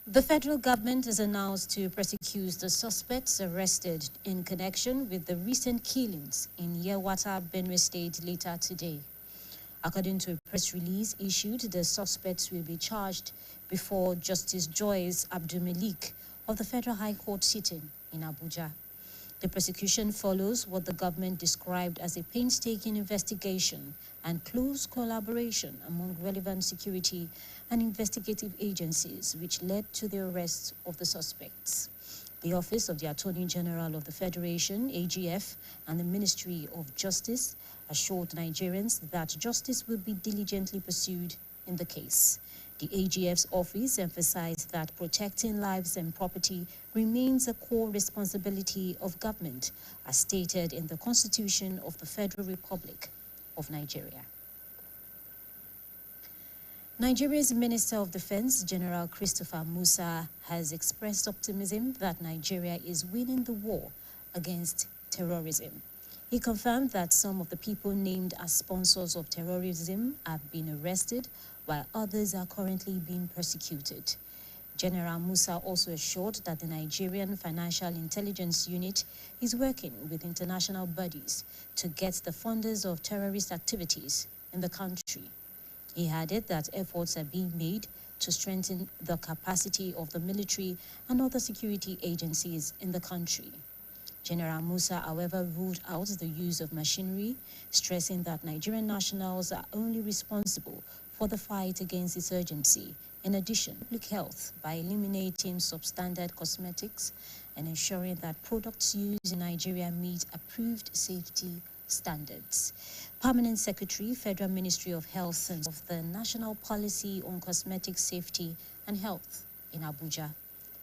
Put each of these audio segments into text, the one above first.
The federal government has announced to prosecute the suspects arrested in connection with the recent killings in Yewata, Benue State later today. According to a press release issued, the suspects will be charged before Justice Joyce Abdulmalik of the Federal High Court sitting in Abuja. The prosecution follows what the government described as a painstaking investigation and close collaboration among relevant security and investigative agencies, which led to the arrest of the suspects. The Office of the Attorney General of the Federation, AGF, and the Ministry of Justice assured Nigerians that justice will be diligently pursued in the case. The AGF's office emphasized that protecting lives and property remains a core responsibility of government, as stated in the Constitution of the Federal Republic of Nigeria. Nigeria's Minister of Defense, General Christopher Musa, has expressed optimism that Nigeria is winning the war against terrorism. He confirmed that some of the people named as sponsors of terrorism have been arrested, while others are currently being persecuted. General Musa also assured that the Nigerian Financial Intelligence Unit is working with international bodies to get the funders of terrorist activities in the country. He added that efforts are being made to strengthen the capacity of the military and other security agencies in the country. General Musa, however, ruled out the use of machinery, stressing that Nigerian nationals are only responsible for the fight against insurgency. In addition, public health by eliminating substandard cosmetics and ensuring that products used in Nigeria meet approved safety standards. Permanent Secretary, Federal Ministry of Health and of the National Policy on Cosmetic Safety and Health in Abuja.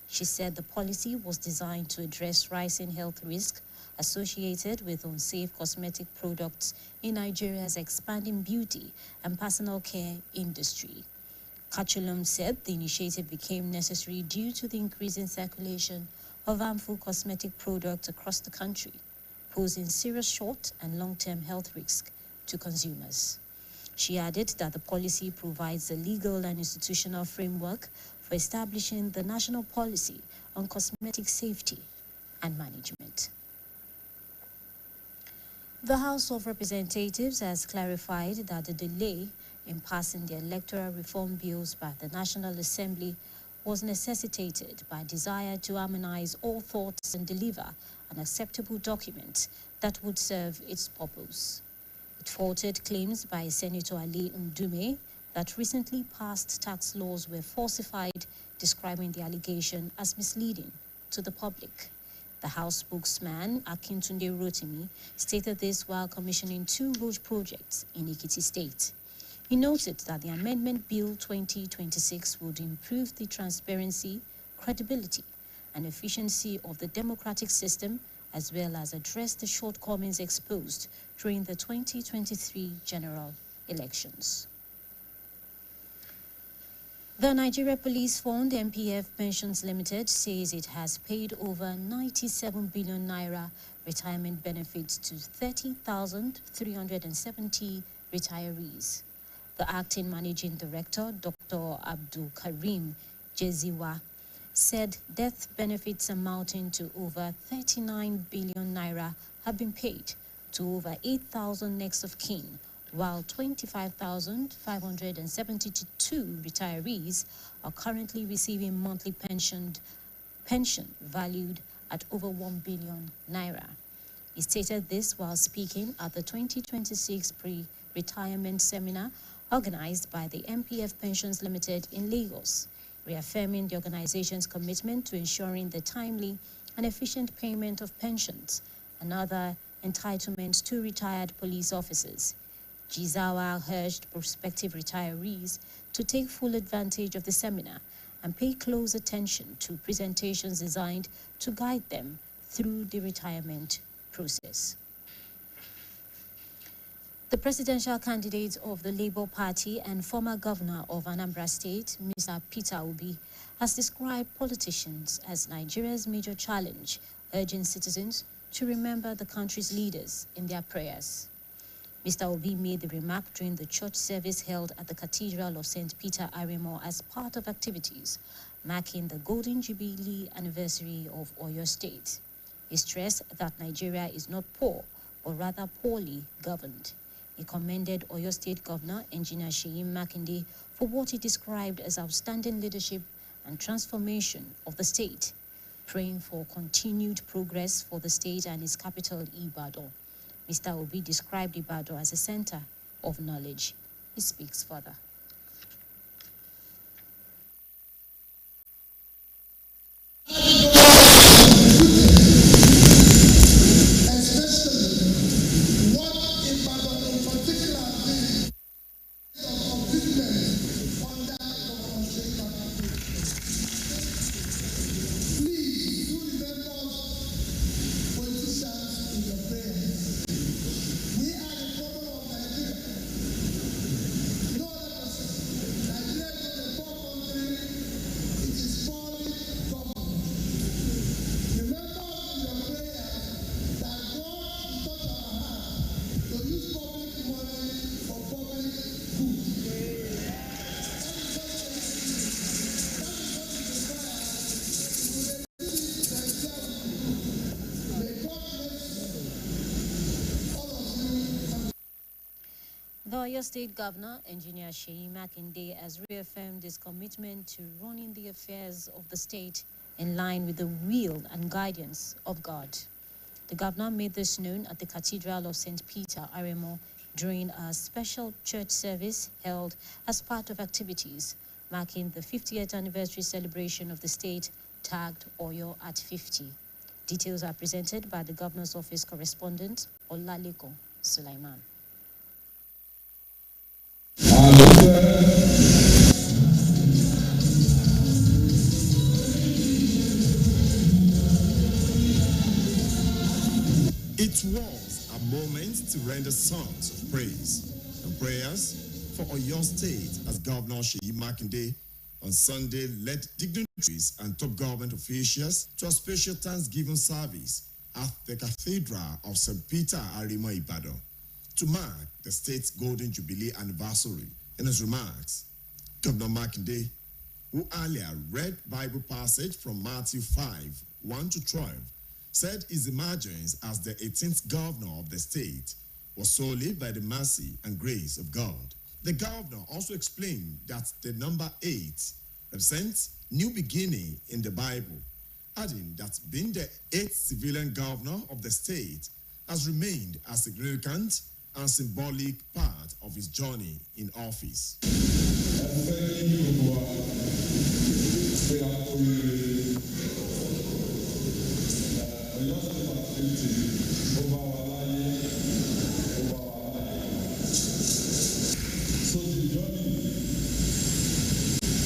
She said the policy was designed to address rising health risk associated with unsafe cosmetic products in Nigeria's expanding beauty and personal care industry. Kacholom said the initiative became necessary due to the increasing circulation of harmful cosmetic products across the country, posing serious short- and long-term health risks to consumers. She added that the policy provides a legal and institutional framework for establishing the national policy on cosmetic safety and management. The House of Representatives has clarified that the delay in passing the electoral reform bills by the National Assembly was necessitated by desire to harmonize all thoughts and deliver an acceptable document that would serve its purpose. It faulted claims by Senator Ali Ndume that recently passed tax laws were falsified, describing the allegation as misleading to the public. The House spokesman, Akintunde Rotimi, stated this while commissioning 2 road projects in Ekiti State. He noted that the Amendment Bill 2026 would improve the transparency, credibility, and efficiency of the democratic system, as well as address the shortcomings exposed during the 2023 general elections. The Nigeria Police Fund, NPF Pensions Limited, says it has paid over 97 billion naira retirement benefits to 30,370 retirees. The acting managing director, Dr. Abdul Karim Jeziwa, said death benefits amounting to over 39 billion naira have been paid to over 8,000 next of kin, while 25,572 retirees are currently receiving monthly pension valued at over 1 billion naira. He stated this while speaking at the 2026 pre-retirement seminar organized by the NPF Pensions Limited in Lagos, reaffirming the organization's commitment to ensuring the timely and efficient payment of pensions and other entitlements to retired police officers. Jizawa urged prospective retirees to take full advantage of the seminar and pay close attention to presentations designed to guide them through the retirement process. The presidential candidate of the Labour Party and former governor of Anambra State, Mr. Peter Obi, has described politicians as Nigeria's major challenge, urging citizens to remember the country's leaders in their prayers. Mr. Obi made the remark during the church service held at the Cathedral of St. Peter Aremo as part of activities marking the Golden Jubilee anniversary of Oyo State. He stressed that Nigeria is not poor, but rather poorly governed. He commended Oyo State Governor, Engineer Seyi Makinde, for what he described as outstanding leadership and transformation of the state, praying for continued progress for the state and its capital, Ibadan. Mr. Obi described Ibadan as a center of knowledge. He speaks further. The Oyo State Governor, Engineer Seyi Makinde, has reaffirmed his commitment to running the affairs of the state in line with the will and guidance of God. The governor made this known at the Cathedral of St. Peter Aremo during a special church service held as part of activities marking the 50th anniversary celebration of the state tagged Oyo at 50. Details are presented by the governor's office correspondent, Olaleko Sulaiman. It was a moment to render songs of praise and prayers for Oyo State as Governor Seyi Makinde on Sunday led dignitaries and top government officials to a special Thanksgiving service at the Cathedral of St. Peter Aremo, Ibadan, to mark the state's Golden Jubilee anniversary. In his remarks, Governor Makinde, who earlier read Bible passage from Matthew 5:1-12, said his emergence as the 18th governor of the state was solely by the mercy and grace of God. The governor also explained that the number 8 represents new beginning in the Bible, adding that being the 8th civilian governor of the state has remained a significant and symbolic part of his journey in office. So the journey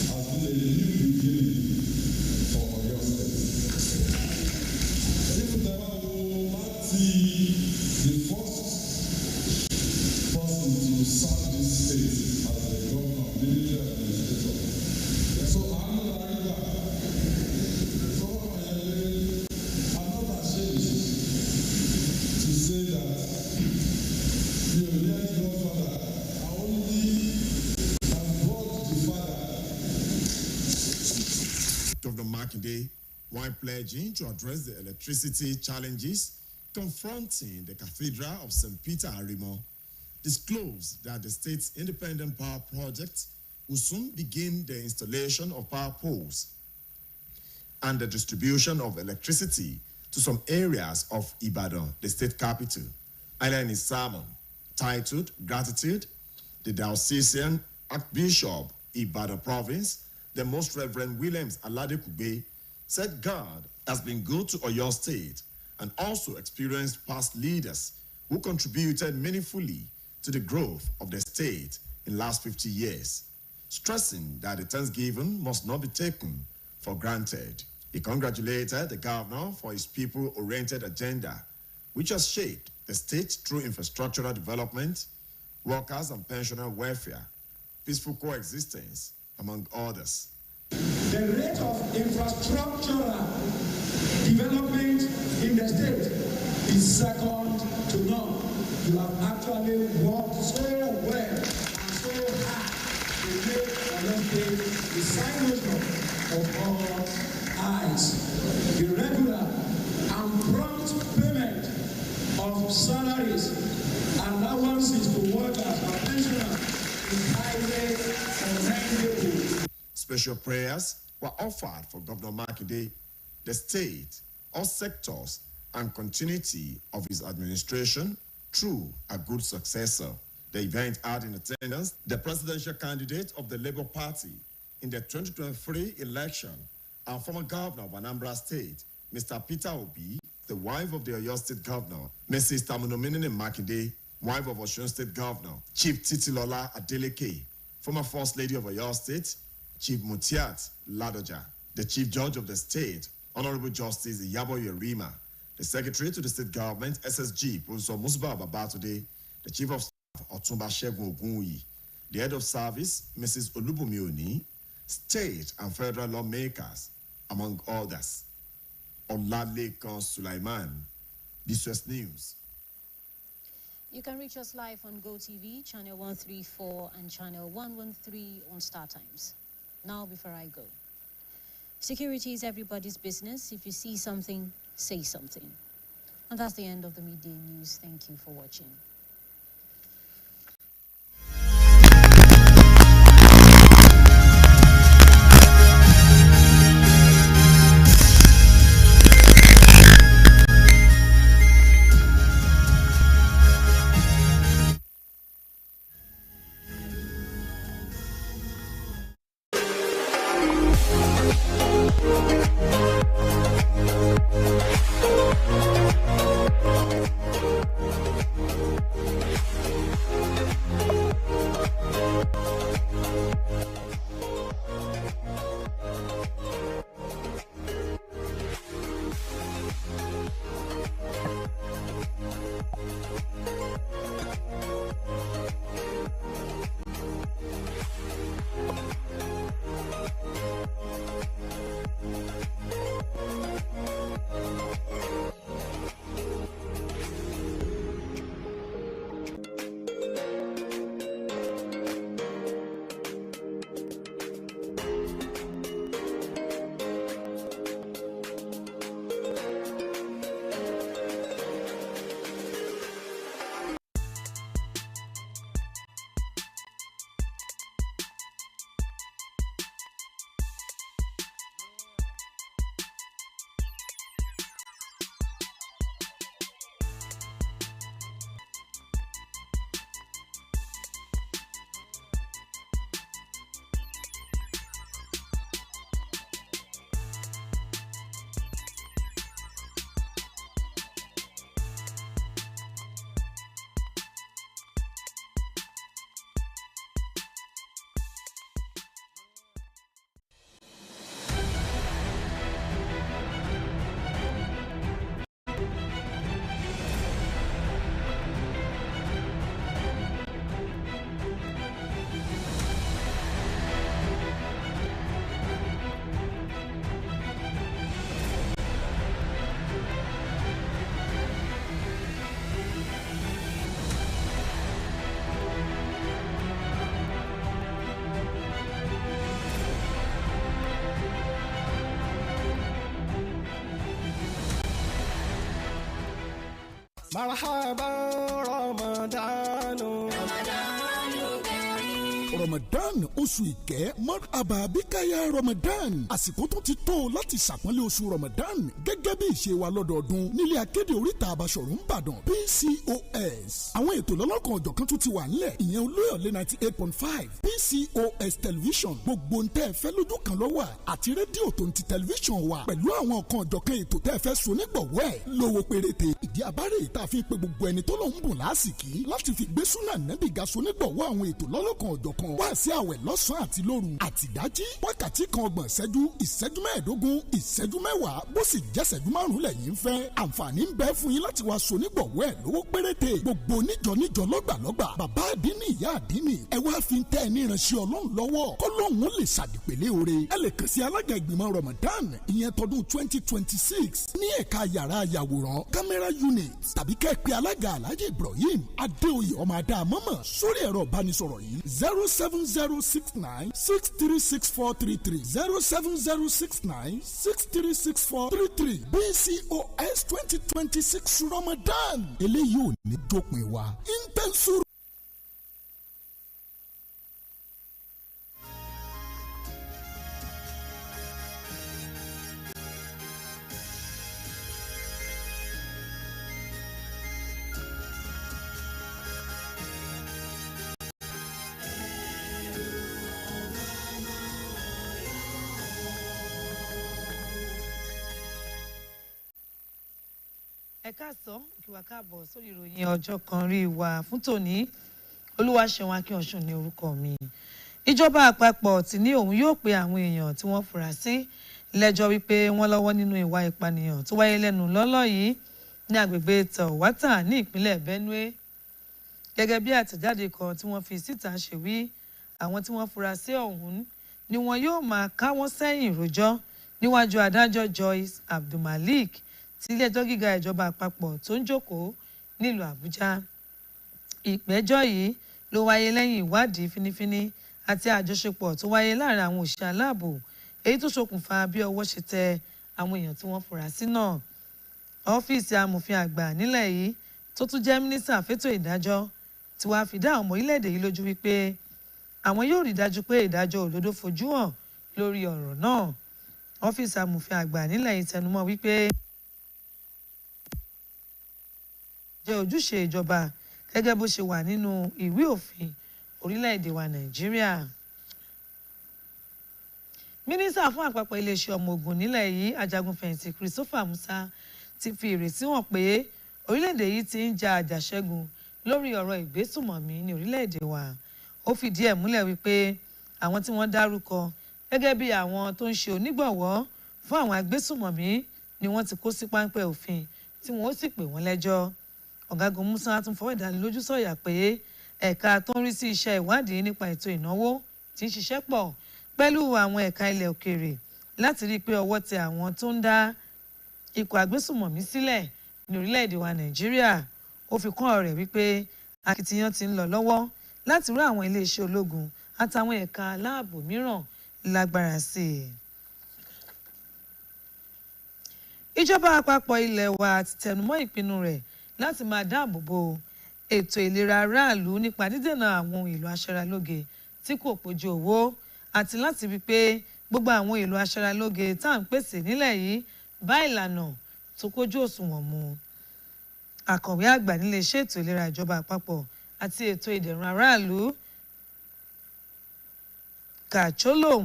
has been a new beginning for Oyo State. If the will not see the first person to serve this state as the governor of military administrator. So I'm not ashamed to say that the Oriental Godfather Governor Makinde, while pledging to address the electricity challenges confronting the Cathedral of St. Peter Aremo, disclosed that the state's independent power project will soon begin the installation of power poles and the distribution of electricity to some areas of Ibadan, the state capital. Earlier in his sermon, titled Gratitude, the Diocesan Archbishop, Ibadan Province, the Most Reverend Williams Aladekugbe, said God has been good to Oyo State and also experienced past leaders who contributed meaningfully to the growth of the state in the last 50 years, stressing that the Thanksgiving must not be taken for granted. He congratulated the governor for his people-oriented agenda, which has shaped the state through infrastructural development, workers and pensioner welfare, peaceful coexistence, among others. The rate of infrastructural development in the state is second to none. You have actually worked so well and so hard to make Oyo State the signation of all eyes. The regular and prompt payment of salaries and allowances to workers and pensioners is highly commendable. Special prayers were offered for Governor Makinde, the state, all sectors, and continuity of his administration through a good successor. The event had in attendance the presidential candidate of the Labour Party in the 2023 election and former governor of Anambra State, Mr. Peter Obi, the wife of the Oyo State Governor, Mrs. Tamunominine Makinde, wife of Osun State Governor, Chief Titilola Adeleke, former First Lady of Oyo State, Chief Mutiat Ladoja, the Chief Judge of the State, Honorable Justice Iyabo Yerima, the Secretary to the State Government, SSG, Professor Musba Babatude, the Chief of Staff, Otumba Shegun Ogunyi, the Head of Service, Mrs. Olubumi Oni, State and Federal lawmakers, among others. Olalekan Sulaiman, BCOS News. You can reach us live on GoTV, channel 134 and channel 113 on Star Times. Now, before I go, security is everybody's business. If you see something, say something. And that's the end of the midday news. Thank you for watching. مرحبا رمضان Ramadan oṣù ìkẹ́ marhaba bíkáyà Ramadan àsìkò tó ti tó láti ṣàpọ́nlé oṣù Ramadan gẹ́gẹ́ bí ìṣe wa lọ́dọọdún nílé akéde oríta Àbáṣọ̀run Ìbàdàn BCOS àwọn ètò lọ́lọ́kan ọ̀jọ̀kan tún ti wà nílẹ̀ ìyẹn Olóyọ̀lé 98.5 BCOS television gbogbo ń tẹ́ ẹ fẹ́ lójú kan lọ́wọ́ àti rédíò tó ń ti television wa pẹ̀lú àwọn ọ̀kan ọ̀jọ̀kan ètò tẹ́ ẹ fẹ́ so nígbọ̀wọ́ ẹ̀ lówó péréte ìdí abárè tá a fi pe gbogbo ẹni tó lọ́n bùn lásìkí láti fi gbé súnà nẹ́bì ga so nígbọ̀wọ́ àwọn ètò lọ́lọ́kan ọ̀jọ̀kan kan wá sí àwẹ̀ lọ́sàn-án àti lóru àtìdájí wákàtí kan 30 ìṣẹ́jú ìṣẹ́jú 15 ìṣẹ́jú 10 bó sì jẹ́ ìṣẹ́jú 5 lẹ́yìn fẹ́ àǹfààní ń bẹ fún yín láti wá sonígbọ̀wọ́ ẹ̀ lówó péréte gbogbo oníjọ lọ́gbàlọ́gbà bàbá àdínì ìyá àdínì ẹ wá fi ń tẹ́ ẹ ní ìránṣẹ́ ọlọ́run lọ́wọ́ kọ́lọ́hún lè ṣàdìpẹ̀lẹ́ oore ẹ lè kàn sí alága ìgbìmọ̀ Ramadan ìyẹn tọdún 2026 ní ẹ̀ka yàrá àyàwòrán camera unit tàbí kẹ́ẹ̀pẹ́ alága alhaji Ibrahim Adéoyè ọmọ adáàmọ́mọ́ sórí ẹ̀rọ ìbánisọ̀rọ̀ yìí 07069 636433 07069 636433 BCOS 2026 Ramadan eléyìí ò ní dópin wa intensuru. ẹ káàsán kí wá káàbọ̀ sórí ìròyìn ọjọ́ kan rí wa fún tòní Olúwaṣeun Akínọ̀sùn ní orúkọ mi. Ìjọba àpapọ̀ ti ní òun yóò pe àwọn èèyàn tí wọ́n fura sí lẹ́jọ́ wípé wọ́n lọ́wọ́ nínú ìwà ìpànìyàn tó wáyé lẹ́nu lọ́lọ́ yìí ní agbègbè Tọ̀wátà ní ìpínlẹ̀ Benue. Gẹ́gẹ́ bí àtẹ̀jáde kan tí wọ́n fi síta ṣe wí àwọn tí wọ́n fura sí ọ̀hún ni wọn yóò máa káwọ́ sẹ́yìn rojọ́ níwájú adájọ́ Joyce Abdulmalik tí ilé-ẹjọ́ gíga ìjọba àpapọ̀ tó ń jókòó nílùú Àbújá. Ìpẹ̀jọ́ yìí ló wáyé lẹ́yìn ìwádìí fínífíní àti àjọṣepọ̀ tó wáyé láàrin àwọn òṣìṣẹ́ aláàbò èyí tó ṣokùnfà bí ọwọ́ ṣe tẹ àwọn èèyàn tí wọ́n fura sí náà. Ọ́fíìsì amòfin àgbà nílẹ̀ yìí tó tún jẹ́ mínísítà fétò ìdájọ́ tí wàá fi dá àwọn ọmọ orílẹ̀-èdè yìí lójú wípé àwọn yóò rí dájú pé ìdájọ́ òdodo fojú hàn lórí ọ̀rọ̀ náà. Ọ́fíìsì amòfin àgbà nílẹ̀ yìí tẹnumọ́ wípé jẹ́ ojúṣe ìjọba gẹ́gẹ́ bó ṣe wà nínú ìwé òfin orílẹ̀-èdè wa Nàìjíríà. Mínísítà fún àpapọ̀ iléeṣẹ́ ọmọ ogun nílẹ̀ yìí ajagunfẹ̀yìntì Christopher Musa ti fi ìrètí hàn pé orílẹ̀-èdè yìí ti ń ja àjàṣẹ́gun lórí ọ̀rọ̀ ìgbésùmọ̀mí ní orílẹ̀-èdè wa. Ó fìdí ẹ̀ múlẹ̀ wípé àwọn tí wọ́n dárúkọ gẹ́gẹ́ bí àwọn tó ń ṣe onígbọ̀wọ́ fún àwọn agbésùmọ̀mí ni wọ́n ti kó sí páńpẹ́ òfin tí wọ́n ó sì pè wọ́n lẹ́jọ́. Ọ̀gágun Musa tún fọwọ́ ìdánilójú sọ̀yà pé ẹ̀ka tó ń rí sí iṣẹ́ ìwádìí nípa ètò ìnáwó ti ń ṣiṣẹ́ pọ̀ pẹ̀lú àwọn ẹ̀ka ilẹ̀ òkèèrè láti rí i pé ọwọ́ tẹ àwọn tó ń dá ikọ̀ agbésùmọ̀mí sílẹ̀ ní orílẹ̀-èdè wa Nàìjíríà. Ó fi kún ọ̀rọ̀ rẹ̀ wípé akitiyan ti ń lọ lọ́wọ́ láti rú àwọn iléeṣẹ́ ológun àtàwọn ẹ̀ka aláàbò mìíràn lágbára sí i. Ìjọba àpapọ̀ ilẹ̀ wa ti tẹnumọ́ ìpinnu rẹ̀ láti máa dáàbò bo ètò ìlera aráàlú nípa dídènà àwọn ohun èlò aṣaralóge tí kò pójú owó àti láti rí i pé gbogbo àwọn èlò aṣaralóge tá à ń pèsè nílẹ̀ yìí bá ìlànà tó kójú òṣùwọ̀n mu. Akọ̀wé àgbà nílé iṣẹ́ ètò ìlera ìjọba àpapọ̀ àti ètò ìdẹ̀rùn aráàlú Kacholom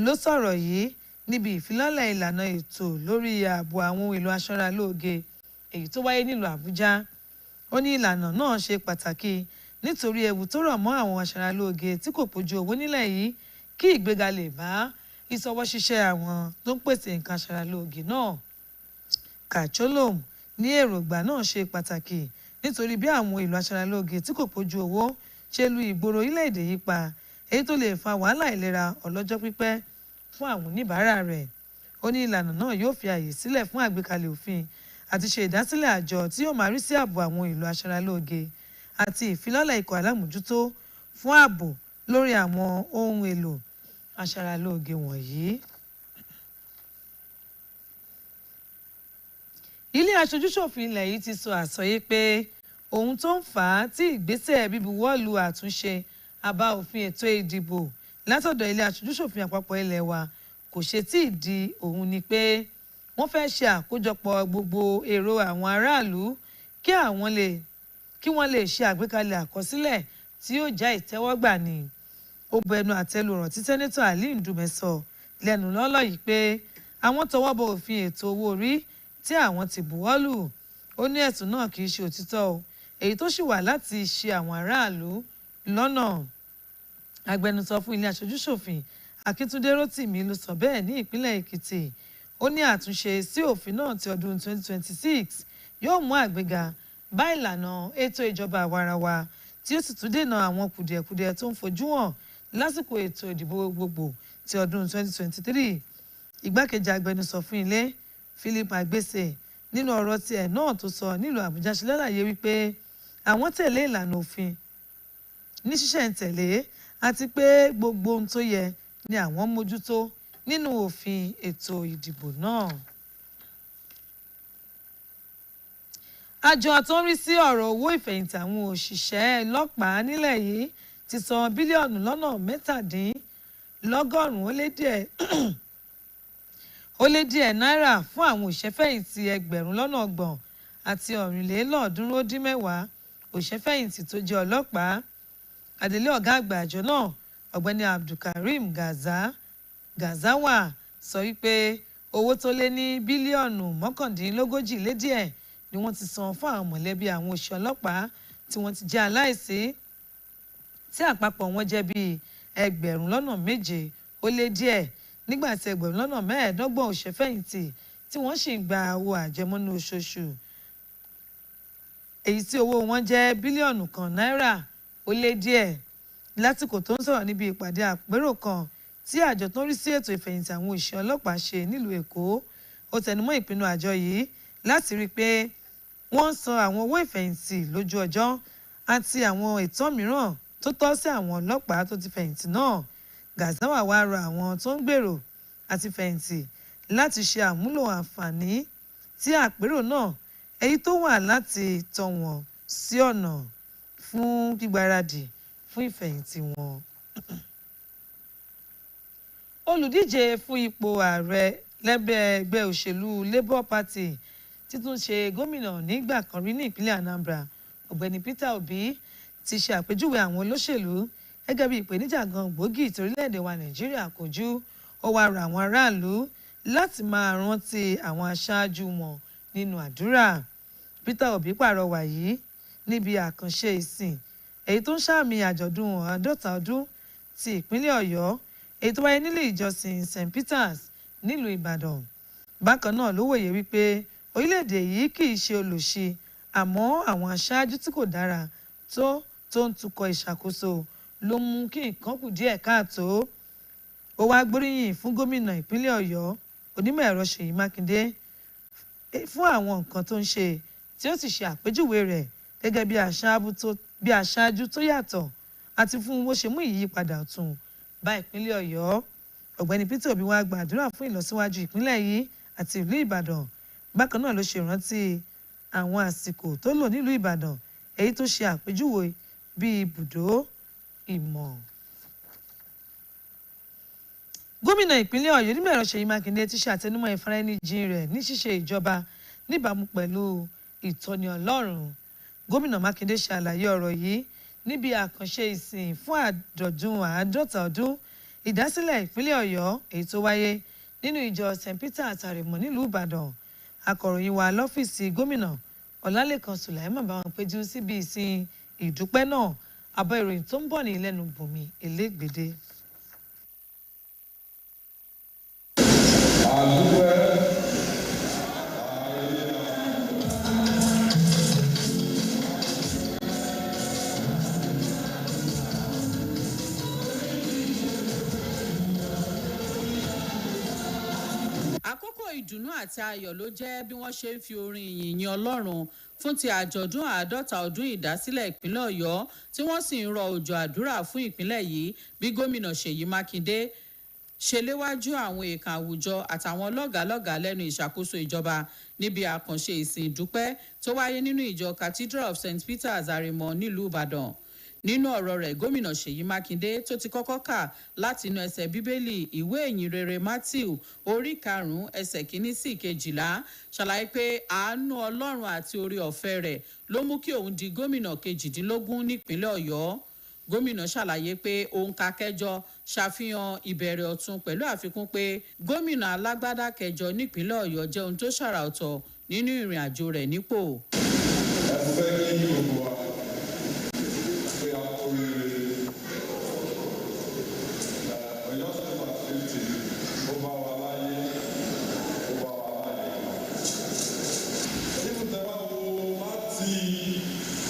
ló sọ̀rọ̀ yìí níbi ìfilọ́lẹ̀ ìlànà ètò lórí ààbò àwọn ohun èlò aṣaralóge èyí tó wáyé nílùú Àbújá. Ó ní ìlànà náà ṣe pàtàkì nítorí ewu tó rọ̀ mọ́ àwọn aṣaralóge tí kò pójú owó nílẹ̀ yìí kí ìgbéga lè bá ìṣọwọ́ ṣiṣẹ́ àwọn tó ń pèsè nǹkan aṣaralóge náà. Kacholom ní èròǹgbà náà ṣe pàtàkì nítorí bí àwọn èlò aṣaralóge tí kò pójú owó ṣe lu ìgboro orílẹ̀-èdè yìí pa èyí tó lè fa wàhálà ìlera ọlọ́jọ́ pípẹ́ fún àwọn oníbàárà rẹ̀. Ó ní ìlànà náà yóò fi àyè sílẹ̀ fún àgbékalẹ̀ òfin àti ṣe ìdásílẹ̀ àjọ tí yóò máa rí sí ààbò àwọn èlò aṣaralóge àti ìfilọ́lẹ̀ ikọ̀ alámòjútó fún ààbò lórí àwọn ohun èlò aṣaralóge wọ̀nyí. Ilé aṣojúṣòfin ilẹ̀ yìí ti sọ àsọyé pé ohun tó ń fà á tí ìgbésẹ̀ bíbuwọ́lù àtúnṣe àbá òfin ètò ìdìbò látọ̀dọ̀ ilé aṣojúṣòfin àpapọ̀ ilẹ̀ wa kò ṣe tí ì di òun ni pé wọ́n fẹ́ ṣe àkójọpọ̀ gbogbo èrò àwọn aráàlú kí wọ́n lè ṣe àgbékalẹ̀ àkọsílẹ̀ tí yóò já ìtẹ́wọ́gbà ni. Ó bu ẹnu àtẹ́lu ọ̀rọ̀ tí sẹ́nẹ́tọ̀ Ali Ndume sọ lẹ́nu lọ́lọ́ yìí pé àwọn tọwọ́ bọ òfin ètò owó orí tí àwọn ti buwọ́lù. Ó ní ẹ̀sùn náà kì í ṣe òtítọ́ o èyí tó sì wà láti ṣe àwọn aráàlú lọ́nà. agbẹnusọ fún ilé aṣojú-ṣòfin Akíntúndé Rótìmí ló sọ bẹ́ẹ̀ ní ìpínlẹ̀ Èkìtì. Ó ní àtúnṣe sí òfin náà ti ọdún 2026 yóò mú àgbéga bá ìlànà ètò ìjọba àwarawa tí ó sì tún dènà àwọn kùdìẹ̀kudiẹ tó ń fojú hàn lásìkò ètò ìdìbò gbogbo ti ọdún 2023. Igbákejì agbẹnusọ fún ilé Philip Agbese nínú ọ̀rọ̀ tiẹ̀ náà tó sọ nílùú Àbújá ṣe lálàyé wípé àwọn tẹ̀lé ìlànà òfin ní ṣísẹ̀ntẹ̀lé àti pé gbogbo ohun tó yẹ ni àwọn mójútó nínú òfin ètò ìdìbò náà. Àjọ tó ń rí sí ọ̀rọ̀ owó ìfẹ̀yìntì àwọn òṣìṣẹ́ ọlọ́pàá nílẹ̀ yìí ti san bílíọ̀nù lọ́nà mẹ́tàdínlọ́gọ́rùn-ún ó lé díẹ̀ náírà fún àwọn òṣìṣẹ́fẹ̀yìntì 1,000 àti 410 òṣìṣẹ́fẹ̀yìntì tó jẹ́ ọlọ́pàá. Adelé ọ̀gá àgbà àjọ náà ọ̀gbẹ́ni Abdulkareem Gazawa sọ wípé owó tó lé ní bílíọ̀nù 39 lé díẹ̀ ni wọ́n ti san fún àwọn mọ̀lẹ́bí àwọn òṣìṣẹ́ ọlọ́pàá tí wọ́n ti jẹ́ aláìsí, tí àpapọ̀ wọn jẹ́ bíi 7,000 ó lé díẹ̀, nígbà tí 7,025 òṣìṣẹ́fẹ̀yìntì tí wọ́n sì ń gba owó àjẹmọ́nú oṣooṣù, èyí tí owó wọn jẹ́ bílíọ̀nù kan náírà ó lé díẹ̀. Lásìkò tó ń sọ̀rọ̀ níbi ìpàdé àpérò kan tí àjọ tó ń rí sí ètò ìfẹ̀yìntì àwọn òṣìṣẹ́ ọlọ́pàá ṣe nílùú Èkó, ó tẹnumọ́ ìpinnu àjọ yìí láti rí i pé wọ́n ń san àwọn owó ìfẹ̀yìntì lójú ọjọ́ àti àwọn ẹ̀tọ́ mìíràn tó tọ́ sí àwọn ọlọ́pàá tó ti fẹ̀yìntì náà. Gazawa wá rọ àwọn tó ń gbèrò àti fẹ̀yìntì láti ṣe àmúlò àǹfààní tí àpérò náà èyí tó wà láti tọ́ wọn sí ọ̀nà fún gbígbáradì fún ìfẹ̀yìntì wọn. Olùdíje fún ipò ààrẹ lẹ́gbẹ́ ẹgbẹ́ òṣèlú Labour Party títún ṣe gómìnà nígbà kan rí ní ìpínlẹ̀ Anambra ọ̀gbẹ́ni Peter Obi ti ṣe àpèjúwe àwọn olóṣèlú gẹ́gẹ́ bí ìpèníjà gan gbòógì tí orílẹ̀-èdè wa Nàìjíríà kojú. Ó wá rọ àwọn aráàlú láti máa rántí àwọn aṣáájú wọn nínú àdúrà. Peter Obi pàrọwà yìí níbi àkànṣe ìsìn èyí tó ń ṣàmì àjọ̀dún 50 ọdún ti ìpínlẹ̀ Ọ̀yọ́ èyí tó wáyé nílé ìjọsìn St. Peters nílùú Ìbàdàn. Bákan náà ló wòye wípé orílẹ̀-èdè yìí kì í ṣe olòṣì, àmọ́ àwọn aṣáájú tí kò dára tó ń tukọ̀ ìṣàkóso ló mú kí nǹkan kù díẹ̀ káàtó. Ó wá gbóríyìn fún gómìnà ìpínlẹ̀ Ọ̀yọ́ onímọ̀ ẹ̀rọ Ṣèyí Mákindé fún àwọn nǹkan tó ń ṣe tí ó sì ṣe àpèjúwe rẹ̀ gẹ́gẹ́ bí aṣáájú tó yàtọ̀ àti fún bó ṣe mú ìyípadà ọ̀tun bá ìpínlẹ̀ Ọ̀yọ́. Ọ̀gbẹ́ni Peter Obi wá gbàdúrà fún ìlọsíwájú ìpínlẹ̀ yìí àti ìlú Ìbàdàn. Bákan náà ló ṣe ìrántí àwọn àsìkò tó lò nílùú Ìbàdàn èyí tó ṣe àpèjúwe bí ibùdó ìmọ̀. Gómìnà ìpínlẹ̀ Ọ̀yọ́ onímọ̀ ẹ̀rọ Ṣèyí Mákindé ti ṣe àtẹnumọ́ ìfaraẹnijìn rẹ̀ ní ṣíṣe ìjọba níbàámu pẹ̀lú ìtọ́ni Ọlọ́run. Gómìnà Mákindé ṣe àlàyé ọ̀rọ̀ yìí níbi àkànṣe ìsìn fún àjọ̀dún 50 ọdún ìdásílẹ̀ ìpínlẹ̀ Ọ̀yọ́ èyí tó wáyé nínú ìjọ St. Peter àtàrèmọ̀ nílùú Ìbàdàn. Akọ̀ròyìn wa lọ́fíìsì gómìnà Ọlálékan Sùláìmọ̀ bá wọn péjú síbi ìsìn ìdúpẹ́ náà. Àbọ̀ ìròyìn tó ń bọ̀ ní lẹ́nu Bùnmi Elégbèdé. Àkókò ìdùnnú àti ayọ̀ ló jẹ́ bí wọ́n ṣe ń fi orin ìyìn yin Ọlọ́run fún ti àjọ̀dún 50 ọdún ìdásílẹ̀ ìpínlẹ̀ Ọ̀yọ́ tí wọ́n sì ń rọ òjò àdúrà fún ìpínlẹ̀ yìí bí gómìnà Ṣèyí Mákindé ṣe léwájú àwọn èèkà àwùjọ àtàwọn lọ́gàálọ́gàá lẹ́nu ìṣàkóso ìjọba níbi àkànṣe ìsìn ìdúpẹ́ tó wáyé nínú ìjọ Cathedral of St. Peters àrèmọ nílùú Ìbàdàn. Nínú ọ̀rọ̀ rẹ̀ gómìnà Ṣèyí Mákindé tó ti kọ́kọ́ kà láti inú ẹsẹ̀ bíbélì ìwé ìyìn rere Matthew orí 5 ẹsẹ̀ 1 sí 12 ṣàlàyé pé àánú Ọlọ́run àti oore ọ̀fẹ́ rẹ̀ ló mú kí òun di gómìnà 18 nípínlẹ̀ Ọ̀yọ́. Gómìnà ṣàlàyé pé òǹkà kẹjọ ṣàfihàn ìbẹ̀rẹ̀ ọ̀tun pẹ̀lú àfikún pé gómìnà alágbádá kẹjọ nípínlẹ̀ Ọ̀yọ́ jẹ́ ohun tó ṣàrà ọ̀tọ̀ nínú ìrìn àjò rẹ̀ nípò.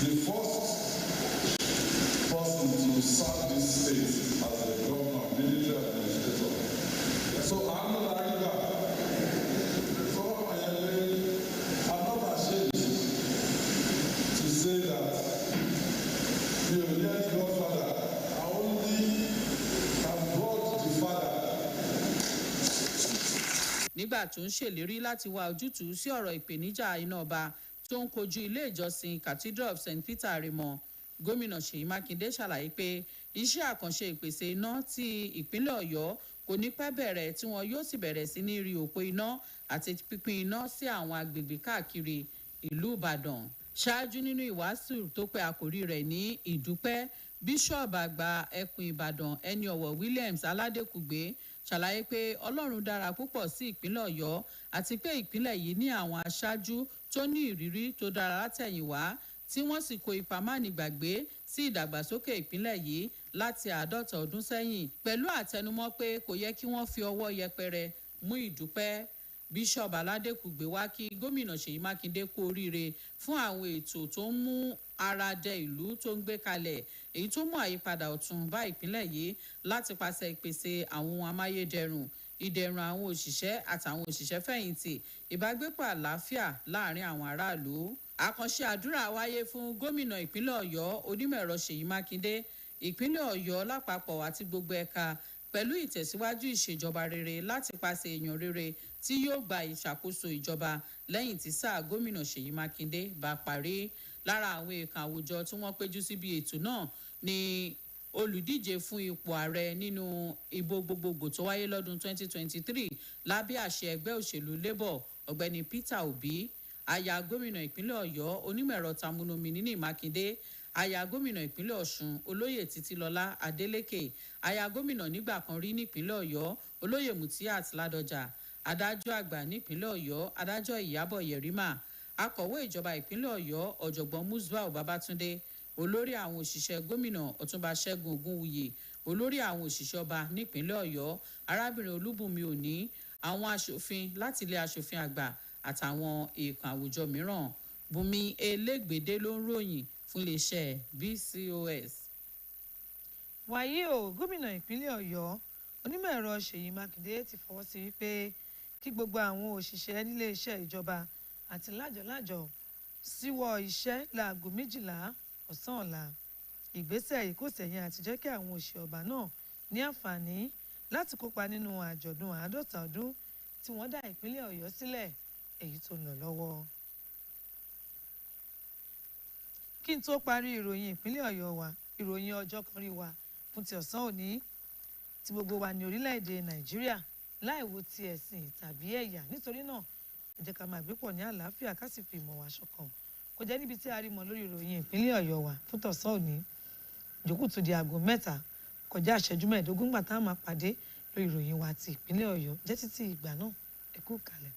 the first person to serve this state as a governor, military administrator. So I'm not arriba. So I'm not ashamed to say that the only Godfather, I only have brought the Father. Nígbà tó ń ṣèlérí láti wá ojútùú sí ọ̀rọ̀ ìpèníjà iná ọba tó ń kojú ilé ìjọsìn Cathedral of St. Peter Aremo, gómìnà Ṣèyí Mákindé ṣàlàyé pé iṣẹ́ àkànṣe ìpèsè iná ti ìpínlẹ̀ Ọ̀yọ́ kò ní pẹ́ bẹ̀rẹ̀ tí wọn yóò sì bẹ̀rẹ̀ sí ní rí òpó iná àti pínpín iná sí àwọn agbègbè káàkiri ìlú Ìbàdàn. Ṣáájú nínú ìwàásù tó pe àkòrí rẹ̀ ní ìdúpẹ́, bíṣọ̀bù àgbà ẹkùn Ìbàdàn ẹni ọ̀wọ̀ Williams Aládékùgbé ṣàlàyé pé Ọlọ́run dára púpọ̀ sí ìpínlẹ̀ Ọ̀yọ́ àti pé ìpínlẹ̀ yìí ní àwọn aṣáájú tó ní ìrírí tó dára látẹ̀yìnwá tí wọ́n sì kó ipa mánigbàgbé sí ìdàgbàsókè ìpínlẹ̀ yìí láti 50 ọdún sẹ́yìn, pẹ̀lú àtẹnumọ́ pé kò yẹ kí wọ́n fi ọwọ́ yẹpẹrẹ mú ìdúpẹ́. Bíṣọ̀bù Aládékùgbé wá kí gómìnà Ṣèyí Mákindé kú oríire fún àwọn ètò tó ń mú ara dẹ ìlú tó ń gbé kalẹ̀, èyí tó mú àyípadà ọ̀tun bá ìpínlẹ̀ yìí láti pàṣẹ ìpèsè àwọn ohun amáyédẹrùn, ìdẹ̀rùn àwọn òṣìṣẹ́ àtàwọn òṣìṣẹ́ fẹ̀yìntì, ìbágbépọ̀ àlàáfíà láàrin àwọn aráàlú. Àkànṣe àdúrà wáyé fún gómìnà ìpínlẹ̀ Ọ̀yọ́ Onímọ̀-ẹ̀rọ Ṣèyí Mákindé, ìpínlẹ̀ Ọ̀yọ́ lápapọ̀ àti gbogbo ẹ̀ka pẹ̀lú ìtẹ̀síwájú ìṣèjọba rere láti pàṣẹ èèyàn rere tí yóò gba ìṣàkóso ìjọba lẹ́yìn tí sáà gómìnà Ṣèyí Mákindé bá parí. Lára àwọn èèkàn àwùjọ tí wọ́n péjú síbi ètò náà ni olùdíje fún ipò ààrẹ nínú ìbò gbogbogbò tó wáyé lọ́dún 2023 lábẹ́ àṣẹ ẹgbẹ́ òṣèlú Labour ọ̀gbẹ́ni Peter Obi, aya gómìnà ìpínlẹ̀ Ọ̀yọ́ Onímọ̀-ẹ̀rọ Tamúnómi Níní Mákindé, aya gómìnà ìpínlẹ̀ Ọ̀ṣun Olóyè Títílọlá Adélékè, aya gómìnà nígbà kan rí nípínlẹ̀ Ọ̀yọ́ Olóyè Mutiat Ládọjà, adájọ́ àgbà nípínlẹ̀ Ọ̀yọ́ adájọ́ Ìyábọ̀ Yẹ̀rímà, akọ̀wé ìjọba ìpínlẹ̀ Ọ̀yọ́ ọ̀jọ̀gbọ́n Musbau Babátúndé, olórí àwọn òṣìṣẹ́ gómìnà Ọ̀túnba Ṣẹ́gun Ògúnwùyí, olórí àwọn òṣìṣẹ́ ọba nípínlẹ̀ Ọ̀yọ́ arábìnrin Olúbùnmi Òní, àwọn aṣòfin láti ilé aṣòfin àgbà àtàwọn èèkàn àwùjọ mìíràn. Bùnmi Elégbèdé ló ń ròyìn fún iléeṣẹ́ BCOS. Wàyí o, gómìnà ìpínlẹ̀ Ọ̀yọ́ Onímọ̀-ẹ̀rọ Ṣèyí Mákindé ti fọwọ́ sí wípé kí gbogbo àwọn òṣìṣẹ́ nílé iṣẹ́ ìjọba àti lájọ̀lájọ̀ síwọ́ iṣẹ́ láago 12 ọ̀sán ọ̀la. Ìgbésẹ̀ yìí kò sẹ̀yìn àti jẹ́ kí àwọn òṣìṣẹ́ ọba náà ní àǹfààní láti kópa nínú àjọ̀dún 50 ọdún tí wọ́n dá ìpínlẹ̀ Ọ̀yọ́ sílẹ̀, èyí tó ń lọ lọ́wọ́. Kí n tó parí ìròyìn ìpínlẹ̀ Ọ̀yọ́ wa, ìròyìn ọjọ́ kan rí wa fún ti ọ̀sán òní tí gbogbo wa ní orílẹ̀-èdè Nàìjíríà láì wo ti ẹ̀sìn tàbí ẹ̀yà. Nítorí náà ẹ jẹ́ ká máa gbé pọ̀ ní àlàáfíà ká sì fi ìmọ̀ wa ṣọ̀kan. Kò jẹ́ níbi tí a rí mọ̀ lórí ìròyìn ìpínlẹ̀ Ọ̀yọ́ wa fún tọ̀sán òní. Ìjókòó tún di aago 3 kọjá ìṣẹ́jú 15 gbà tá a máa pàdé lórí ìròyìn wa ti ìpínlẹ̀ Ọ̀yọ́. Jẹ́ títí ìgbà náà ẹ kú kalẹ̀.